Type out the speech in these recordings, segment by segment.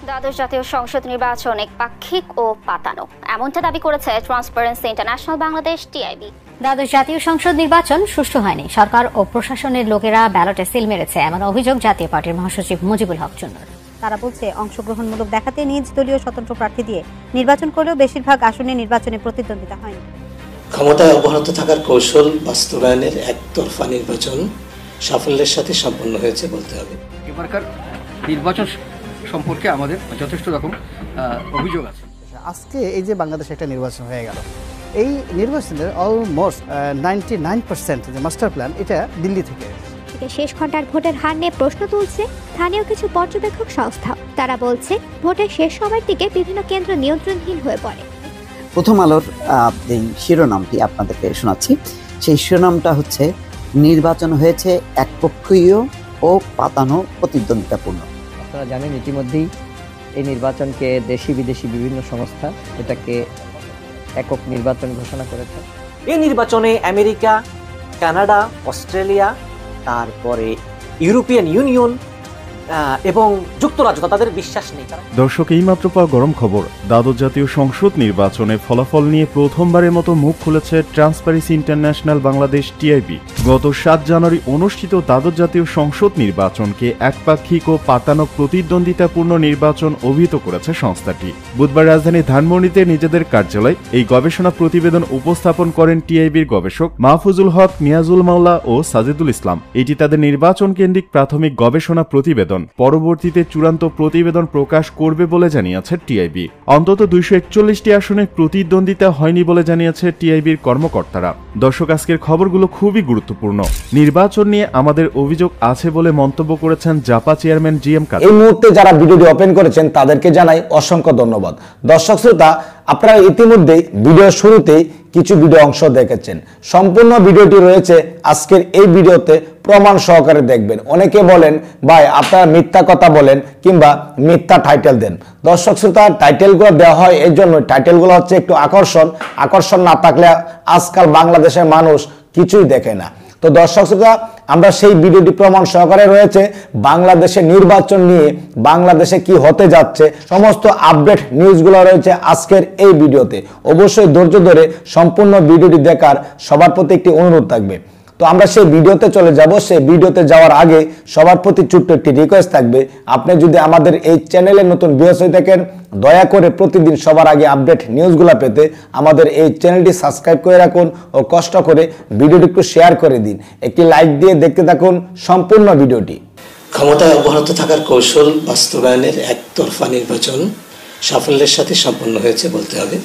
দ্বাদশ জাতীয় সংসদ নির্বাচন একপাক্ষিক ও পাতানো, এমনটা দাবি করেছে ট্রান্সপারেন্সি ইন্টারন্যাশনাল বাংলাদেশ টিআইবি। দ্বাদশ জাতীয় সংসদ নির্বাচন সুষ্ঠু হয়নি, সরকার ও প্রশাসনের লোকেরা ব্যালটে সিল মেরেছে, এমন অভিযোগ জাতীয় পার্টির মহাসচিব মুজিবুল হক চুন্নুর। তারা বলছে, অংশগ্রহণমূলক দেখাতে নিজ দলীয় স্বতন্ত্র প্রার্থী দিয়ে নির্বাচন করলেও বেশিরভাগ আসনে নির্বাচনে প্রতিদ্বন্দ্বিতা হয়নি। ক্ষমতায় অব্যাহত থাকার কৌশল বাস্তবায়নের একতরফা নির্বাচন সাফল্যের সাথে সম্পন্ন হয়েছে বলতে হবে। এবারকার নির্বাচন সম্পর্কে আমাদের যথেষ্ট রকম অভিযোগ আছে। আজকে এই যে বাংলাদেশে একটা নির্বাচন হয়ে গেল, এই নির্বাচনের অলমোস্ট 99% যে মাস্টার প্ল্যান এটা দিল্লি থেকে। শেষ ঘন্টার ভোটের হার নিয়ে প্রশ্ন তুলছে স্থানীয় কিছু পর্যবেক্ষক সংস্থা। তারা বলছে, ভোটের শেষ সময়ের দিকে বিভিন্ন কেন্দ্র নিয়ন্ত্রণহীন হয়ে পড়ে। প্রথম আলোর যে শিরোনামটি আপনাদেরকে শোনাচ্ছি, সেই শিরোনামটা হচ্ছে নির্বাচন হয়েছে একপক্ষীয় ও পাতানো প্রতিদ্বন্দ্বিতাপূর্ণ। আপনারা জানেন ইতিমধ্যেই এই নির্বাচনকে দেশি বিদেশি বিভিন্ন সংস্থা এটাকে একক নির্বাচন ঘোষণা করেছে। এই নির্বাচনে আমেরিকা, কানাডা, অস্ট্রেলিয়া, তারপরে ইউরোপিয়ান ইউনিয়ন এবং যুক্তরাজ্য তাদের বিশ্বাস নেই। দর্শক, এইমাত্র পাওয়া গরম খবর, দ্বাদশ জাতীয় সংসদ নির্বাচনের ফলাফল নিয়ে প্রথমবারের মতো মুখ খুলেছে ট্রান্সপারেন্সি ইন্টারন্যাশনাল বাংলাদেশ টিআইবি। গত 7 জানুয়ারি অনুষ্ঠিত দ্বাদশ জাতীয় সংসদ নির্বাচনকে একপাক্ষিক ও পাতানো প্রতিদ্বন্দ্বিতাপূর্ণ নির্বাচন অভিহিত করেছে সংস্থাটি। বুধবার রাজধানীর ধানমন্ডিতে নিজেদের কার্যালয়ে এই গবেষণা প্রতিবেদন উপস্থাপন করেন টিআইবির গবেষক মাহফুজুল হক, নিয়াজুল মাওলা ও সাজিদুল ইসলাম। এটি তাদের নির্বাচন কেন্দ্রিক প্রাথমিক গবেষণা প্রতিবেদন। পরবর্তীতে চূড়ান্ত প্রতিবেদন প্রকাশ করবে বলে জানিয়েছে টিআইবি। অন্তত 241টি আসনে প্রতিদ্বন্দ্বিতা হয়নি বলে জানিয়েছে টিআইবির কর্মকর্তারা। দর্শক, আজকের খবরগুলো খুবই গুরুত্বপূর্ণ। নির্বাচন নিয়ে আমাদের অভিযোগ আছে বলে মন্তব্য করেছেন জাপা চেয়ারম্যান জিএম কাদের। এই মুহূর্তে যারা ভিডিওটি ওপেন করেছেন তাদেরকে জানাই অসংখ্য ধন্যবাদ। দর্শক শ্রোতা, আপনারা ইতিমধ্যেই ভিডিও শুরুতেই কিছু ভিডিও অংশ দেখেছেন। সম্পূর্ণ ভিডিওটি রয়েছে আজকের এই ভিডিওতে, প্রমাণ সহকারে দেখবেন। অনেকে বলেন, ভাই আপনারা মিথ্যা কথা বলেন কিংবা মিথ্যা টাইটেল দেন। দর্শক শ্রোতা, টাইটেলগুলো দেওয়া হয় এই জন্য, টাইটেলগুলো হচ্ছে একটু আকর্ষণ না থাকলে আজকাল বাংলাদেশের মানুষ কিছুই দেখে না। তো দর্শক শ্রোতা, আমরা সেই ভিডিওটি প্রমাণ সহকারে রয়েছে বাংলাদেশের নির্বাচন নিয়ে, বাংলাদেশে কি হতে যাচ্ছে সমস্ত আপডেট নিউজগুলো রয়েছে আজকের এই ভিডিওতে। অবশ্যই ধৈর্য ধরে সম্পূর্ণ ভিডিওটি দেখার সবার প্রতি একটি অনুরোধ থাকবে। তো আমরা সেই ভিডিওতে চলে যাব। সেই ভিডিওতে যাওয়ার আগে সবার প্রতি ছোট্ট একটি রিকোয়েস্ট থাকবে, আপনি যদি আমাদের এই চ্যানেলে নতুন ভিউয়ার্স হয়ে থাকেন, দয়া করে প্রতিদিন সবার আগে আপডেট নিউজগুলো পেতে আমাদের এই চ্যানেলটি সাবস্ক্রাইব করে রাখুন ও কষ্ট করে ভিডিওটি একটু শেয়ার করে দিন। একটি লাইক দিয়ে দেখতে থাকুন সম্পূর্ণ ভিডিওটি। ক্ষমতায় অব্যাহত থাকার কৌশল বাস্তবায়নের একতরফা নির্বাচন সাফল্যের সাথে সম্পন্ন হয়েছে বলতে হবে।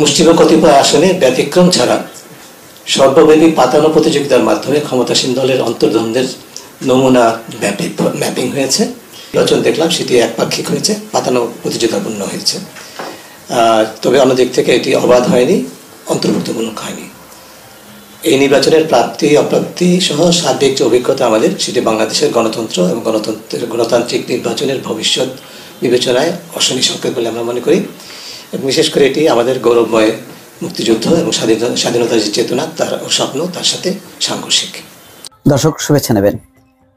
মুষ্টিমেয় কতিপয় আসনে ব্যতিক্রম ছাড়া সর্বব্যাপী পাতানো প্রতিযোগিতার মাধ্যমে ক্ষমতাসীন দলের অন্তর্দ্বন্দ্বের নমুনা ম্যাপিং হয়েছে। নির্বাচন দেখলাম সেটি একপাক্ষিক হয়েছে, পাতানো প্রতিযোগিতাপূর্ণ হয়েছে। তবে অন্যদিক থেকে এটি অবাধ হয়নি, অন্তর্ভুক্তমূলক হয়নি। এই নির্বাচনের প্রাপ্তি অপ্রাপ্তি সহ সার্বিক যে অভিজ্ঞতা আমাদের, সেটি বাংলাদেশের গণতন্ত্র এবং গণতান্ত্রিক নির্বাচনের ভবিষ্যৎ বিবেচনায় অশনি সংকেত বলে আমরা মনে করি। এবং বিশেষ করে এটি আমাদের গৌরবময় মুক্তিযুদ্ধ এবং স্বাধীনতার যে চেতনা, তার স্বপ্ন, তার সাথে সাংঘর্ষিক। দর্শক, শুভেচ্ছা নেবেন।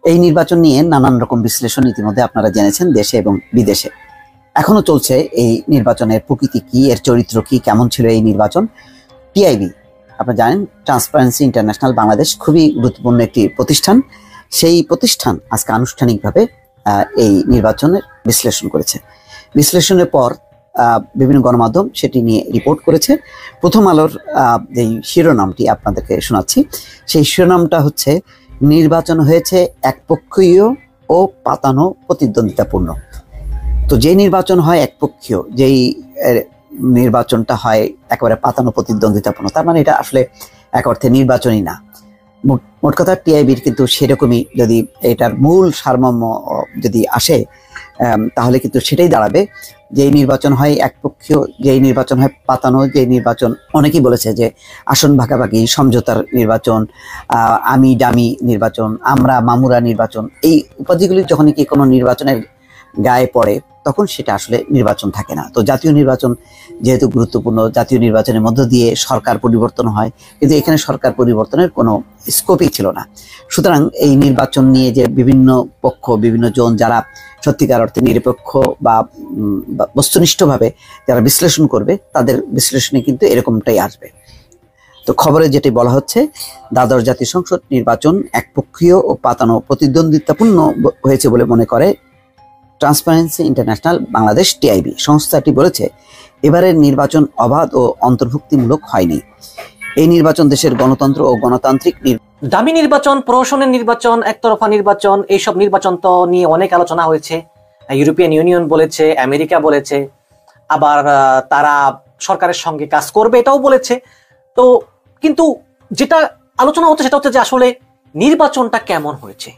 এই নির্বাচন নিয়ে নানান রকম বিশ্লেষণ ইতিমধ্যে আপনারা জেনেছেন দেশে এবং বিদেশে। এখনো চলছে এই নির্বাচনের প্রকৃতি কি, এর চরিত্র কি, কেমন ছিল এই নির্বাচন। টিআইবি, আপনারা জানেন ট্রান্সপারেন্সি ইন্টারন্যাশনাল বাংলাদেশ খুবই গুরুত্বপূর্ণ একটি প্রতিষ্ঠান। সেই প্রতিষ্ঠান আজকে আনুষ্ঠানিকভাবে এই নির্বাচনের বিশ্লেষণ করেছে। বিশ্লেষণের পর বিভিন্ন গণমাধ্যম সেটি নিয়ে রিপোর্ট করেছে। প্রথম আলোর যে শিরোনামটি আপনাদেরকে শোনাচ্ছি, সেই শিরোনামটা হচ্ছে নির্বাচন হয়েছে একপক্ষীয় ও পাতানো প্রতিদ্বন্দ্বিতাপূর্ণ। তো যে নির্বাচন হয় একপক্ষীয়, যেই নির্বাচনটা হয় একেবারে পাতানো প্রতিদ্বন্দ্বিতাপূর্ণ, তার মানে এটা আসলে এক অর্থে নির্বাচনই না। মোট কথা টিআইবির কিন্তু সেরকমই, যদি এটার মূল সারমর্ম যদি আসে তাহলে কিন্তু সেটাই দাঁড়াবে যে নির্বাচন হয় একপক্ষীয়, যেই নির্বাচন হয় পাতানো, যে নির্বাচন অনেকেই বলেছে যে আসন ভাগাভাগি, সমঝোতার নির্বাচন, আমি ডামি নির্বাচন, আমরা মামুরা নির্বাচন, এই উপাধিগুলি যখন কি কোনো নির্বাচনের গায়ে পড়ে তখন সেটা আসলে নির্বাচন থাকে না। তো জাতীয় নির্বাচন যেহেতু গুরুত্বপূর্ণ, জাতীয় নির্বাচনের মধ্য দিয়ে সরকার পরিবর্তন হয়, কিন্তু এখানে সরকার পরিবর্তনের কোনো স্কোপই ছিল না। সুতরাং এই নির্বাচন নিয়ে যে বিভিন্ন পক্ষ, বিভিন্ন জন যারা সত্যিকার অর্থে নিরপেক্ষ বা বস্তুনিষ্ঠভাবে যারা বিশ্লেষণ করবে তাদের বিশ্লেষণে কিন্তু এরকমটাই আসবে। তো খবরে যেটি বলা হচ্ছে, দ্বাদশ জাতীয় সংসদ নির্বাচন একপক্ষীয় ও পাতানো প্রতিদ্বন্দ্বিতাপূর্ণ হয়েছে বলে মনে করে ট্রান্সপারেন্সি ইন্টারন্যাশনাল বাংলাদেশ টিআইবি। সংস্থাটি বলেছে, এবারের নির্বাচন অবাধ ও অন্তর্ভুক্তিমূলক হয়নি। এই নির্বাচন দেশের গণতন্ত্র ও গণতান্ত্রিক দামি নির্বাচন, প্রহসনের নির্বাচন, একতরফা নির্বাচন, এইসব নির্বাচন তো নিয়ে অনেক আলোচনা হয়েছে। ইউরোপিয়ান ইউনিয়ন বলেছে, আমেরিকা বলেছে, আবার তারা সরকারের সঙ্গে কাজ করবে এটাও বলেছে। তো কিন্তু যেটা আলোচনা হচ্ছে সেটা হচ্ছে যে আসলে নির্বাচনটা কেমন হয়েছে।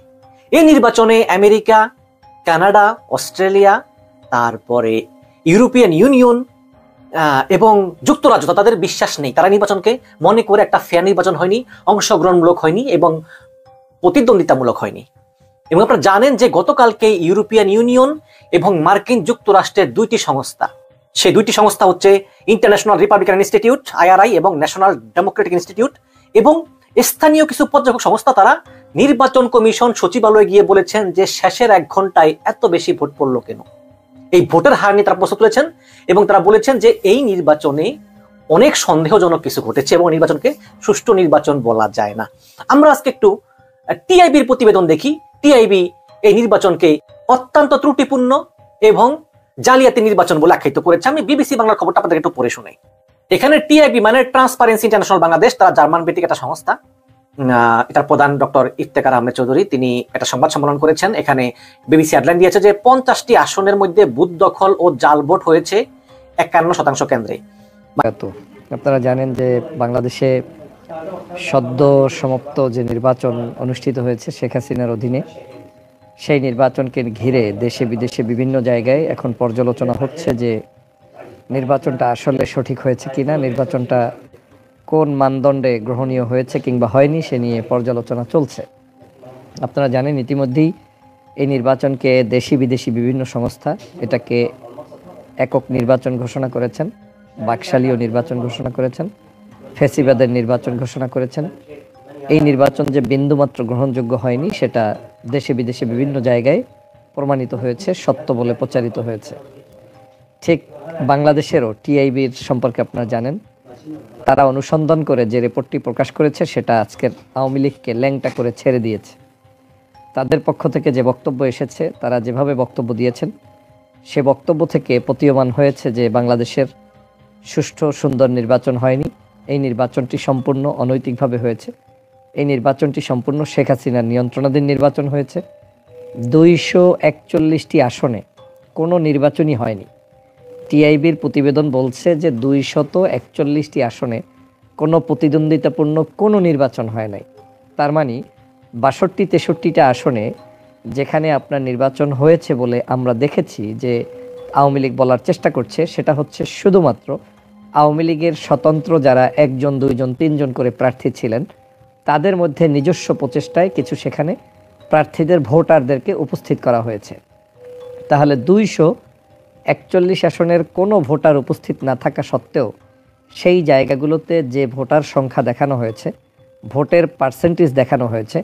এই নির্বাচনে আমেরিকা, কানাডা, অস্ট্রেলিয়া, তারপরে ইউরোপিয়ান ইউনিয়ন এবং যুক্তরাজ্য তাদের বিশ্বাস নেই। তারা নির্বাচনকে মনে করে একটা ফেয়ার নির্বাচন হয়নি, অংশগ্রহণমূলক হয়নি এবং প্রতিদ্বন্দ্বিতামূলক হয়নি। এবং আপনারা জানেন যে গতকালকে ইউরোপিয়ান ইউনিয়ন এবং মার্কিন যুক্তরাষ্ট্রের দুইটি সংস্থা, সেই দুইটি সংস্থা হচ্ছে ইন্টারন্যাশনাল রিপাবলিকান ইনস্টিটিউট IRI এবং ন্যাশনাল ডেমোক্রেটিক ইনস্টিটিউট এবং স্থানীয় কিছু পর্যবেক্ষক সংস্থা, তারা নির্বাচন কমিশন সচিবালয়ে গিয়ে বলেছেন যে শেষের 1 ঘন্টায় এত বেশি ভোট পড়লো কেন। এই ভোটের হার নিয়ে তারা প্রশ্ন তুলেছেন এবং তারা বলেছেন যে এই নির্বাচনে অনেক সন্দেহজনক কিছু ঘটেছে এবং নির্বাচনকে সুষ্ঠু নির্বাচন বলা যায় না। আমরা আজকে একটু টিআইবির প্রতিবেদন দেখি। টিআইবি এই নির্বাচনকে অত্যন্ত ত্রুটিপূর্ণ এবং জালিয়াতি নির্বাচন বলে আখ্যায়িত করেছে। আমি বিবিসি বাংলার খবরটা আপনাদের একটু পড়ে শোনাই। এখানে টিআইবি মানে ট্রান্সপারেন্সি ইন্টারন্যাশনাল বাংলাদেশ, তারা জার্মান ভিত্তিক একটা সংস্থা। এটার প্রধান ডক্টর ইফতেখার আহমেদ চৌধুরী, তিনি একটা সংবাদ সম্মেলন করেছেন। এখানে বিবিসি হেডলাইন দিয়েছে যে 50টি আসনের মধ্যে বুথ দখল ও জাল ভোট হয়েছে 51% কেন্দ্রে। আপনারা জানেন যে বাংলাদেশে সদ্য সমাপ্ত যে নির্বাচন অনুষ্ঠিত হয়েছে শেখ হাসিনার অধীনে, সেই নির্বাচনকে ঘিরে দেশে বিদেশে বিভিন্ন জায়গায় এখন পর্যালোচনা হচ্ছে যে নির্বাচনটা আসলে সঠিক হয়েছে কিনা, নির্বাচনটা কোন মানদণ্ডে গ্রহণীয় হয়েছে কিংবা হয়নি সে নিয়ে পর্যালোচনা চলছে। আপনারা জানেন ইতিমধ্যেই এই নির্বাচনকে দেশি বিদেশি বিভিন্ন সংস্থা এটাকে একক নির্বাচন ঘোষণা করেছেন, বাকশালীয় নির্বাচন ঘোষণা করেছেন, ফ্যাসিবাদের নির্বাচন ঘোষণা করেছেন। এই নির্বাচন যে বিন্দুমাত্র গ্রহণযোগ্য হয়নি সেটা দেশে বিদেশে বিভিন্ন জায়গায় প্রমাণিত হয়েছে, সত্য বলে প্রচারিত হয়েছে। ঠিক বাংলাদেশেরও টিআইবির সম্পর্কে আপনারা জানেন, তারা অনুসন্ধান করে যে রিপোর্টটি প্রকাশ করেছে সেটা আজকের আওয়ামী লীগকে ল্যাংটা করে ছেড়ে দিয়েছে। তাদের পক্ষ থেকে যে বক্তব্য এসেছে, তারা যেভাবে বক্তব্য দিয়েছেন, সে বক্তব্য থেকে প্রতীয়মান হয়েছে যে বাংলাদেশের সুষ্ঠু সুন্দর নির্বাচন হয়নি। এই নির্বাচনটি সম্পূর্ণ অনৈতিকভাবে হয়েছে। এই নির্বাচনটি সম্পূর্ণ শেখ হাসিনার নিয়ন্ত্রণাধীন নির্বাচন হয়েছে। 241টি আসনে কোনো নির্বাচনই হয়নি। টিআইবির প্রতিবেদন বলছে যে 241টি আসনে কোনো প্রতিদ্বন্দ্বিতাপূর্ণ কোনো নির্বাচন হয় নাই। তার মানে 62-63টা আসনে যেখানে আপনার নির্বাচন হয়েছে বলে আমরা দেখেছি যে আওয়ামী লীগ বলার চেষ্টা করছে, সেটা হচ্ছে শুধুমাত্র আওয়ামী লীগের স্বতন্ত্র যারা 1 জন 2 জন 3 জন করে প্রার্থী ছিলেন, তাদের মধ্যে নিজস্ব প্রচেষ্টায় কিছু সেখানে প্রার্থীদের ভোটারদেরকে উপস্থিত করা হয়েছে। তাহলে 241 আসনের কোনো ভোটার উপস্থিত না থাকা সত্ত্বেও সেই জায়গাগুলোতে যে ভোটার সংখ্যা দেখানো হয়েছে, ভোটের পার্সেন্টেজ দেখানো হয়েছে,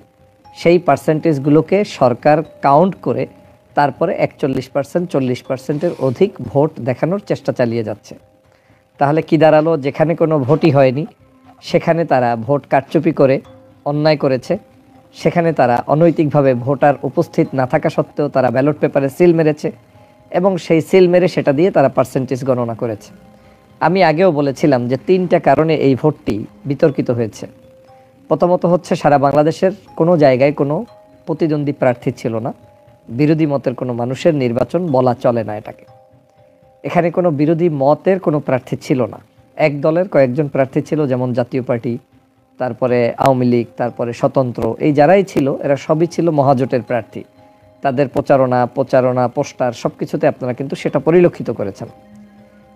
সেই পার্সেন্টেজগুলোকে সরকার কাউন্ট করে তারপরে 41%, 40%-এর অধিক ভোট দেখানোর চেষ্টা চালিয়ে যাচ্ছে। তাহলে কি দাঁড়ালো? যেখানে কোনো ভোটই হয়নি সেখানে তারা ভোট কারচুপি করে অন্যায় করেছে, সেখানে তারা অনৈতিকভাবে ভোটার উপস্থিত না থাকা সত্ত্বেও তারা ব্যালট পেপারে সিল মেরেছে এবং সেই সিল মেরে সেটা দিয়ে তারা পার্সেন্টেজ গণনা করেছে। আমি আগেও বলেছিলাম যে 3টা কারণে এই ভোটটি বিতর্কিত হয়েছে। প্রথমত হচ্ছে সারা বাংলাদেশের কোনো জায়গায় কোনো প্রতিদ্বন্দ্বী প্রার্থী ছিল না, বিরোধী মতের কোনো মানুষের নির্বাচন বলা চলে না এটাকে। এখানে কোনো বিরোধী মতের কোনো প্রার্থী ছিল না, এক দলের কয়েকজন প্রার্থী ছিল, যেমন জাতীয় পার্টি, তারপরে আওয়ামী লীগ, তারপরে স্বতন্ত্র, এই যারাই ছিল এরা সবই ছিল মহাজোটের প্রার্থী। তাদের প্রচারণা পোস্টার সব কিছুতে আপনারা কিন্তু সেটা পরিলক্ষিত করেছেন।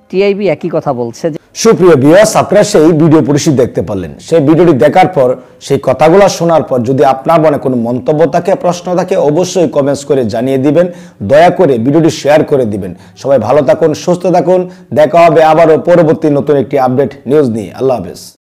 টিআইবি একই কথা বলছে যে সুপ্রিয় ভিউয়ার্স, আপনারা সেই ভিডিও পরিচিত দেখতে পারলেন। সেই ভিডিওটি দেখার পর, সেই কথাগুলো শোনার পর যদি আপনার মনে কোনো মন্তব্য থাকে, প্রশ্ন থাকে, অবশ্যই কমেন্টস করে জানিয়ে দিবেন। দয়া করে ভিডিওটি শেয়ার করে দিবেন। সবাই ভালো থাকুন, সুস্থ থাকুন। দেখা হবে আবারও পরবর্তী নতুন একটি আপডেট নিউজ নিয়ে। আল্লাহ হাফেজ।